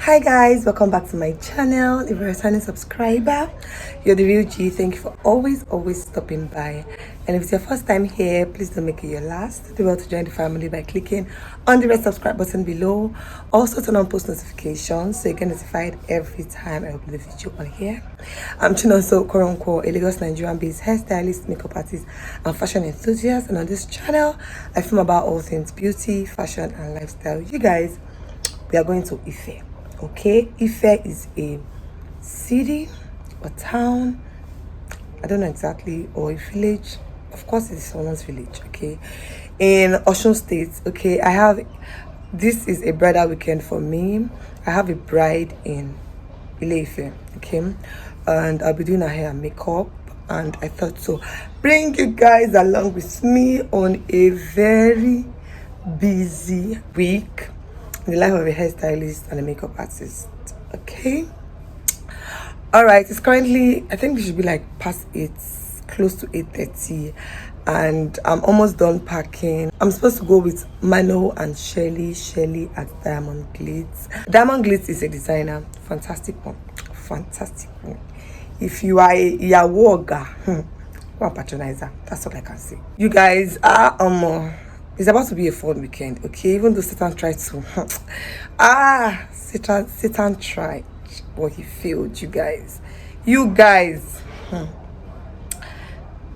Hi guys, welcome back to my channel. If you're a returning subscriber, you're the real G. Thank you for always stopping by. And if it's your first time here, please don't make it your last. Do well to join the family by clicking on the red subscribe button below. Also turn on post notifications so you get notified every time I upload a video on here. I'm Chinonso Koronko, a Lagos Nigerian based hairstylist, makeup artist and fashion enthusiast, and on this channel I film about all things beauty, fashion and lifestyle. You guys, we are going to Ife. Okay, Ife is a city or town, I don't know exactly, or a village. Of course it's someone's village, okay, in Osun State. Okay, this is a bridal weekend for me. I have a bride in Ile-ife, okay, and I'll be doing her hair and makeup, and I thought to bring you guys along with me on a very busy week in the life of a hairstylist and a makeup artist. Okay, all right, it's currently, I think it should be like past 8, close to 8:30, and I'm almost done packing. I'm supposed to go with Mano and Shelly at Diamond Glitz. Diamond Glitz is a designer, fantastic one. If you are a yawoga, one patronizer, that's what I can say. You guys are it's about to be a fun weekend, okay? Even though Satan tried to Satan tried, but he failed. You guys,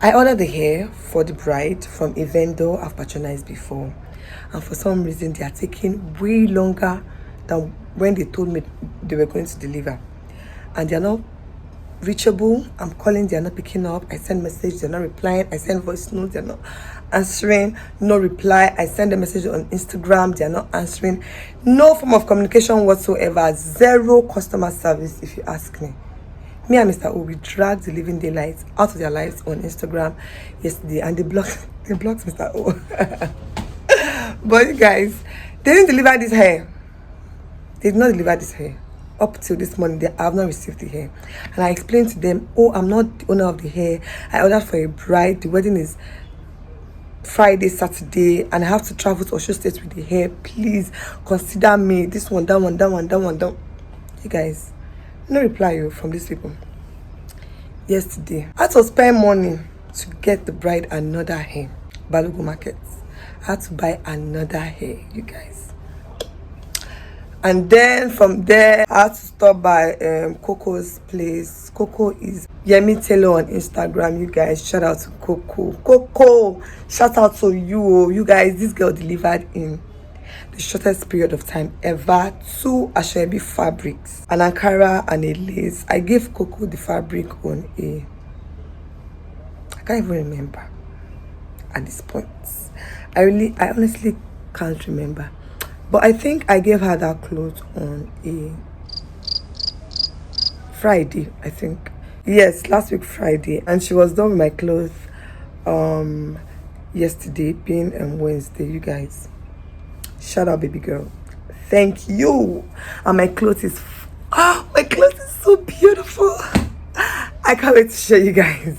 I ordered the hair for the bride from a vendor I've patronized before, and for some reason they are taking way longer than when they told me they were going to deliver, and they are not reachable. I'm calling, they're not picking up. I send message, they're not replying. I send voice notes, they're not answering. No reply. I send a message on Instagram, they're not answering. No form of communication whatsoever. Zero customer service, if you ask me. Me and Mr. O, we dragged the living daylights out of their lives on Instagram yesterday, and they blocked Mr. O. But you guys, they didn't deliver this hair. They did not deliver this hair. Up till this morning, I have not received the hair, and I explained to them, oh, I'm not the owner of the hair. I ordered for a bride. The wedding is Friday, Saturday, and I have to travel to Osun State with the hair. Please consider me. This one, that one. You guys, no reply from these people. Yesterday, I had to spend money to get the bride another hair. Balogo Markets. I had to buy another hair, you guys. And then from there, I had to stop by Coco's place. Coco is Yemi Taylor on Instagram. You guys, shout out to Coco, shout out to you. You guys, this girl delivered in the shortest period of time ever 2 Ashwebi fabrics, an Ankara and a lace. I gave Coco the fabric on I can't even remember at this point. I honestly can't remember. But I think I gave her that clothes on a Friday, I think. Yes, last week Friday. And she was done with my clothes yesterday, being Wednesday, you guys. Shout out, baby girl. Thank you. And my clothes is my clothes is so beautiful. I can't wait to show you guys.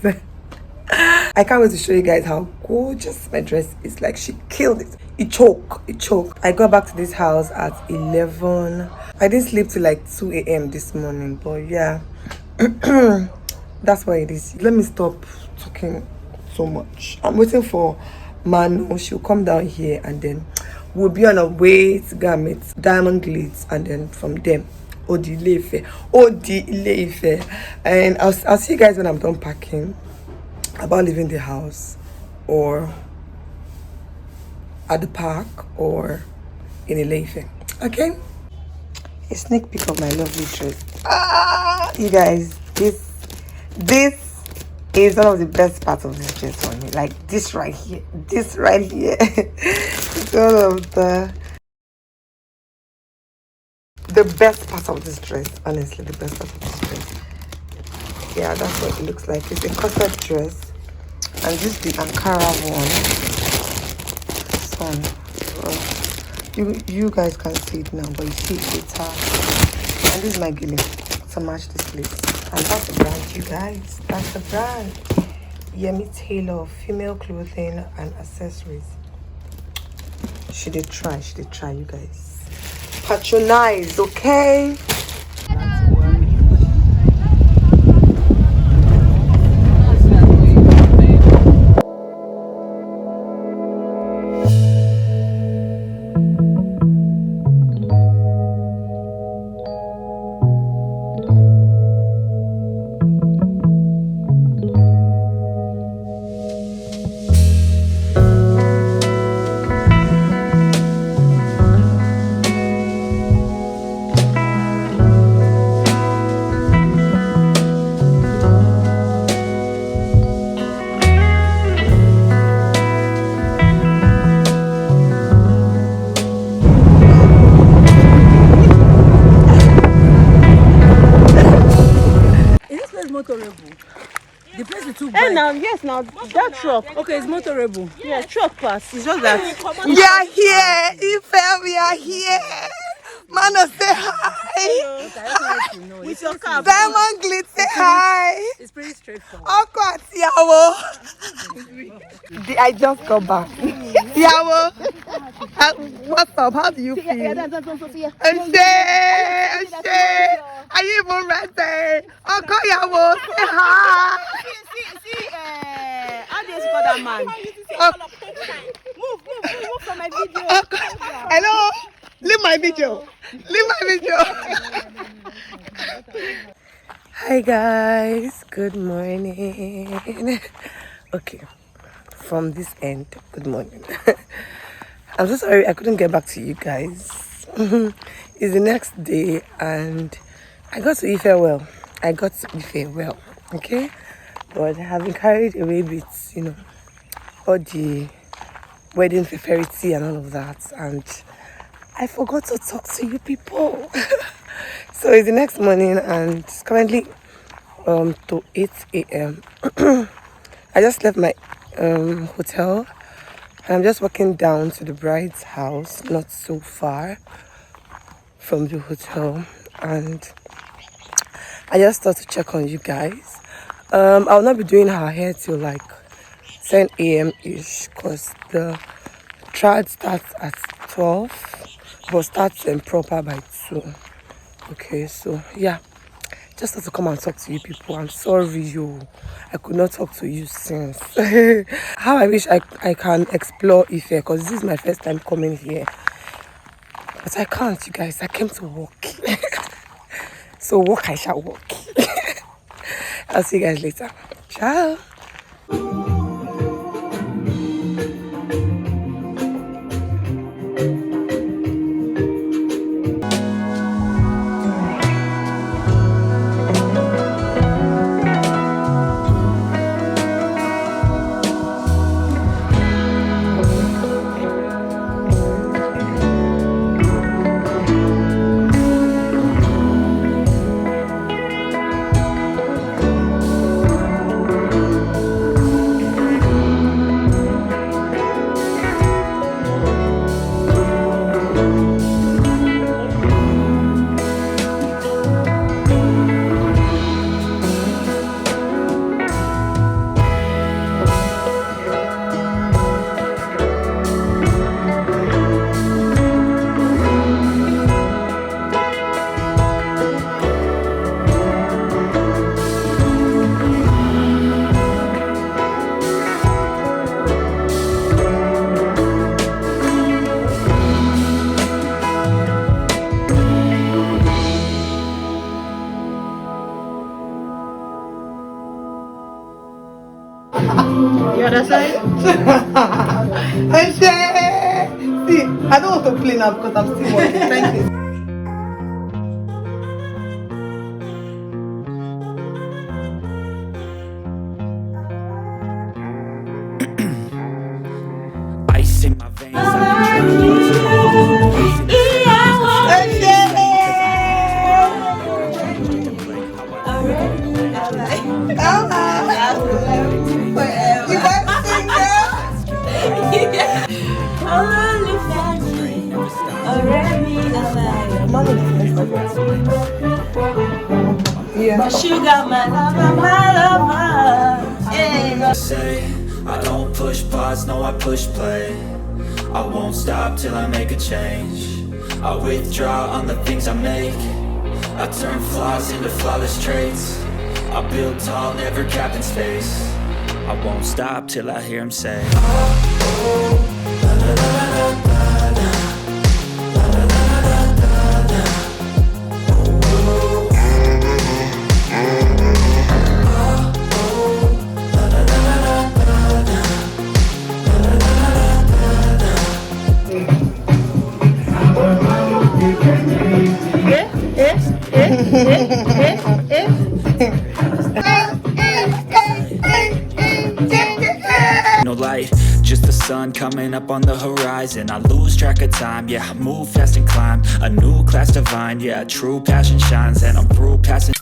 I can't wait to show you guys how gorgeous my dress is. Like, she killed it. It choke. I got back to this house at 11. I didn't sleep till like 2 a.m. this morning, but yeah. That's why it is. Let me stop talking so much. I'm waiting for Manu. She'll come down here, and then we'll be on our way to Garment, Diamond Glitz, and then from them, Ile-ife. And I'll see you guys when I'm done packing, about leaving the house, or at the park, or in Ile-ife. Okay, a sneak peek of my lovely dress. You guys, this is one of the best parts of this dress for me. Like this right here it's one of the best part of this dress. Honestly, the best part of this dress. Yeah, that's what it looks like. It's a corset dress, and this is the Ankara one. You guys can't see it now, but you see it later. And this is my gilly to match this place. And that's the brand, you guys. That's the brand. Yemi Taylor, female clothing and accessories. She did try, you guys. patronize, okay? The place is too big. Now, yes, now that truck. Okay, it's motorable. Yeah, truck pass. It's just that. We are here, Ife, we are here. Mano, say hi. With your car. Diamond Glit, say hi. It's pretty straightforward. Uncle Yawo. I just got back. Yawo. What's up? How do you feel? Oshe. Are you even ready? Uncle Yawo, say hi. How do you call that man? Move from my video. Hello. Leave my video. Hi guys, good morning. Okay, from this end, good morning. I'm so sorry I couldn't get back to you guys. It's the next day and I got to Ife well. Okay? But I have been carried away with, all the wedding fairy and all of that, and I forgot to talk to you people. So it's the next morning and it's currently to 8 a.m. I just left my hotel and I'm just walking down to the bride's house, not so far from the hotel, and I just thought to check on you guys. I'll not be doing her hair till like 10 a.m. ish because the trad starts at 12 but starts proper by 2. Okay, so yeah, just have to come and talk to you people. I'm sorry I could not talk to you since. How I wish I can explore Ife because this is my first time coming here, but I can't, you guys. I came to work. So work I shall work. I'll see you guys later. Ciao. The other side? See, I don't want to play now because I'm still working. Thank you. Ice in my veins. My sugar, my lover. Yeah. Say I don't push pause, no I push play. I won't stop till I make a change. I withdraw on the things I make. I turn flaws into flawless traits. I build tall, never capped in space. I won't stop till I hear him say, no light, just the sun coming up on the horizon. I lose track of time, yeah, I move fast and climb a new class divine, yeah, true passion shines. And I'm through passing.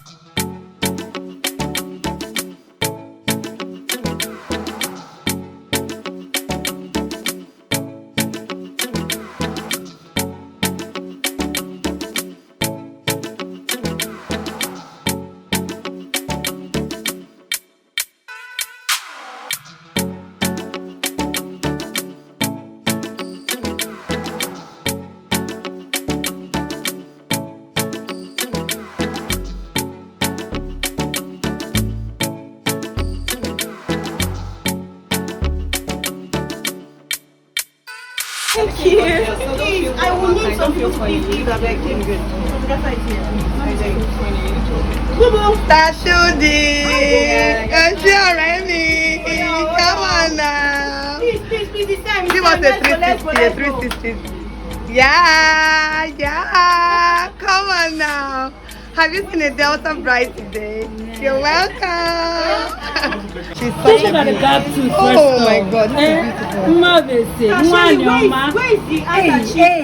Thank you. Please, I will need some food for you. Please, I beg you. Tashudi, come on now. Please, this time. Give us a 360, Yeah, come on now. Have you seen a Delta bride today? You're welcome. She's such a beautiful. Oh my God, this is beautiful. Where is the other chief?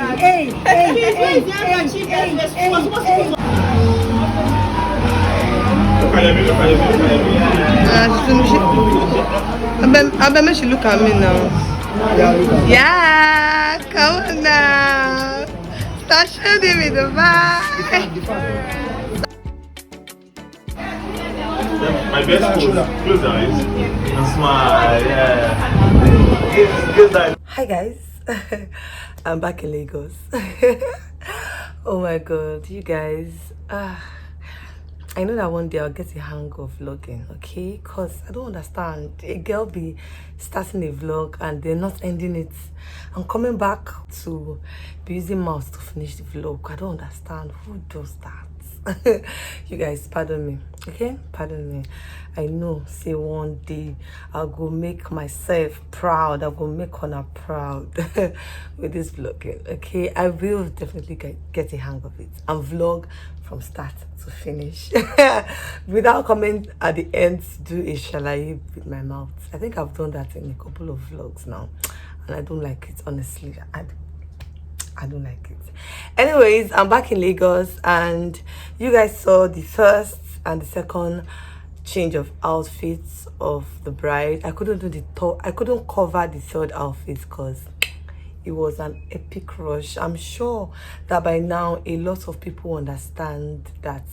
Where is the other chief? I bet she look at me now. Yeah, come on now. Start shooting me the vibe. My best pose. Close your eyes and smile. Yeah. Give that. Hi guys, I'm back in Lagos. Oh my God, you guys. I know that one day I'll get a hang of vlogging, okay? Cause I don't understand. A girl be starting a vlog and they're not ending it. I'm coming back to be using mouse to finish the vlog. I don't understand who does that. You guys, pardon me, okay? Pardon me. I know, say one day I'll go make myself proud. I'll go make Hannah proud with this vlogging, okay? I will definitely get a hang of it and vlog from start to finish without coming at the end to do a shalaye with my mouth. I think I've done that in a couple of vlogs now and I don't like it, honestly. I don't like it. Anyways, I'm back in Lagos and you guys saw the first and the second change of outfits of the bride. I couldn't do the I couldn't cover the third outfit because it was an epic rush. I'm sure that by now a lot of people understand that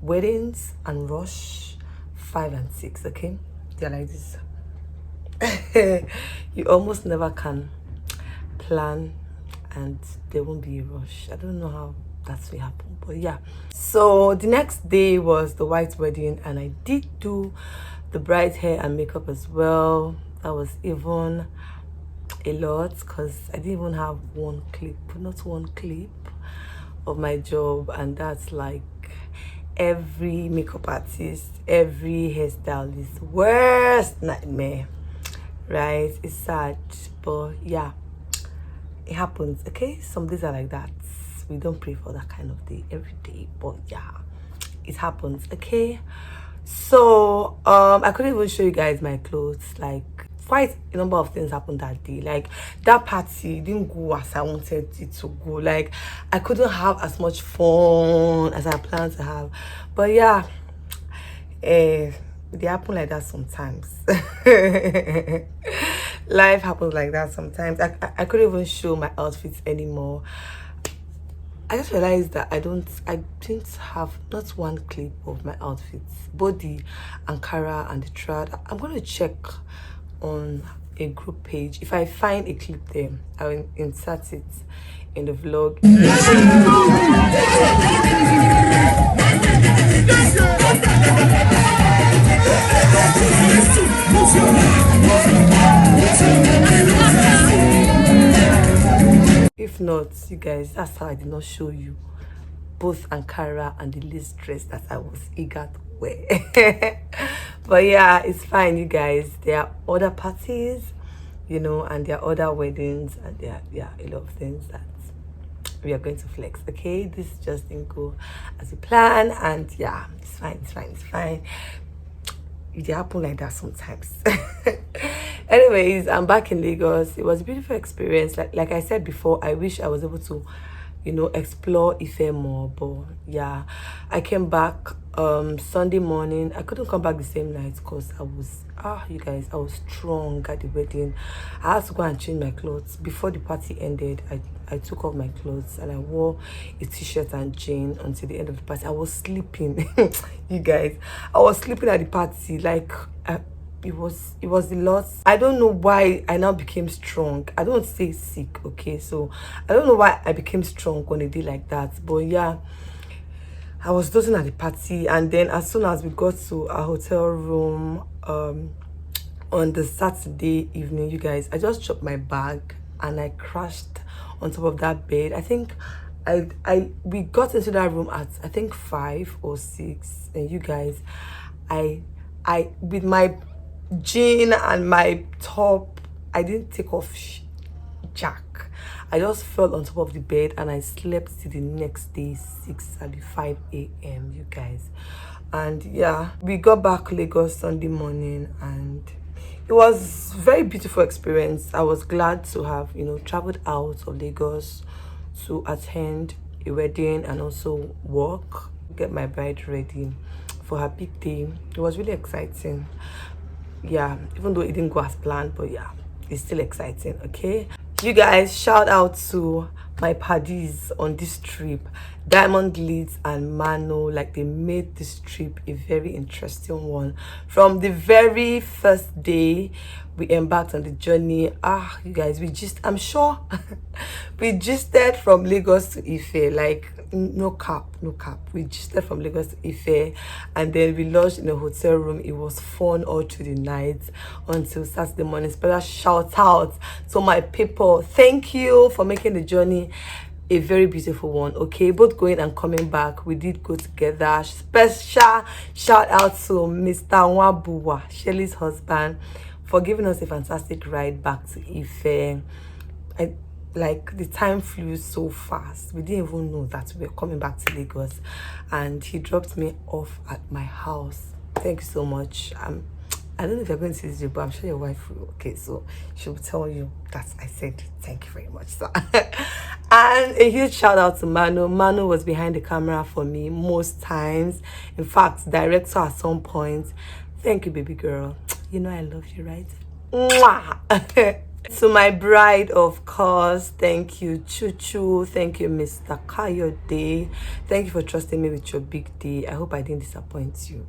weddings and rush 5 and 6, okay, they're like this. You almost never can plan and there won't be a rush. I don't know how that will happen, but yeah. So the next day was the white wedding and I did do the bride's hair and makeup as well. That was even a lot because I didn't even have not one clip of my job, and that's like every makeup artist, every hairstylist worst nightmare, right? It's sad, but yeah, it happens, okay? Some days are like that. We don't pray for that kind of day every day, but yeah, it happens, okay? So I couldn't even show you guys my clothes. Like quite a number of things happened that day. Like that party didn't go as I wanted it to go. Like I couldn't have as much fun as I planned to have. But yeah, they happen like that sometimes. Life happens like that sometimes. I couldn't even show my outfits anymore. I just realized that I didn't have not one clip of my outfits, both the Ankara and the trad. I'm going to check on a group page. If I find a clip there, I will insert it in the vlog. If not, you guys, that's how I did not show you both Ankara and the lace dress that I was eager to wear. But yeah, it's fine, you guys. There are other parties, you know, and there are other weddings, and there are a lot of things that we are going to flex. Okay, this just didn't go as we planned, and yeah, it's fine. It happen like that sometimes. Anyways, I'm back in Lagos. It was a beautiful experience. Like I said before, I wish I was able to, you know, explore Ife more, but yeah, I came back Sunday morning. I couldn't come back the same night because I was you guys, I was strong at the wedding. I had to go and change my clothes before the party ended. I took off my clothes and I wore a t-shirt and jean until the end of the party. I was sleeping. You guys, I was sleeping at the party. Like it was a lot. I don't know why I now became strong. I don't stay sick, okay? So I don't know why I became strong on a day like that. But yeah, I was dozing at the party, and then as soon as we got to our hotel room on the Saturday evening, you guys, I just dropped my bag and I crashed on top of that bed. I think we got into that room at I think 5 or 6, and you guys, I with my jean and my top, I didn't take off jack. I just fell on top of the bed and I slept till the next day, 5 a.m. you guys. And yeah, we got back Lagos Sunday morning, and it was very beautiful experience. I was glad to have, you know, traveled out of Lagos to attend a wedding and also work, get my bride ready for her big day. It was really exciting. Yeah, even though it didn't go as planned, but yeah, it's still exciting. Okay, you guys, shout out to my paddies on this trip, Diamond Leeds and Mano. Like, they made this trip a very interesting one. From the very first day we embarked on the journey, you guys, I'm sure we gisted from Lagos to Ife. Like, no cap, we gisted from Lagos to Ife, and then we lodged in a hotel room. It was fun all through the night until Saturday morning. Special shout out to my people. Thank you for making the journey a very beautiful one. Okay, both going and coming back, we did go together. Special shout out to Mr. Nwabuwa, Shelly's husband, for giving us a fantastic ride back to Ife. Like, the time flew so fast. We didn't even know that we were coming back to Lagos, and he dropped me off at my house. Thank you so much. I don't know if you're going to see this video, but I'm sure your wife will. Okay, so she will tell you that I said thank you very much, sir. And a huge shout out to Manu. Manu was behind the camera for me most times. In fact, director at some point. Thank you, baby girl. You know I love you, right? Mwah! To my bride, of course, thank you, Chuchu. Thank you, Mr. Kayode. Thank you for trusting me with your big day. I hope I didn't disappoint you.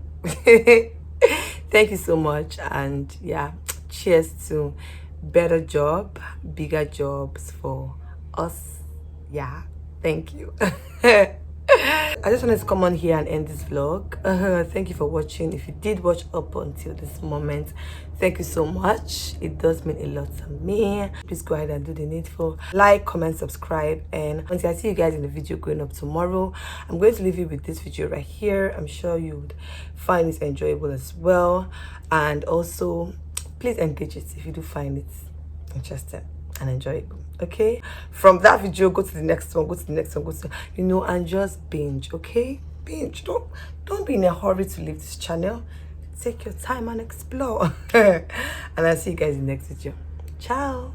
Thank you so much. And yeah, cheers to better job, bigger jobs for us. Yeah, thank you. I just wanted to come on here and end this vlog. Thank you for watching. If you did watch up until this moment, thank you so much. It does mean a lot to me. Please go ahead and do the needful. Like, comment, subscribe, and until I see you guys in the video going up tomorrow, I'm going to leave you with this video right here. I'm sure you would find it enjoyable as well, and also please engage it if you do find it interesting and enjoyable. Okay, from that video, go to the next one, go to the next one, go to, you know, and just binge. Okay, binge. Don't be in a hurry to leave this channel. Take your time and explore. And I'll see you guys in the next video. Ciao.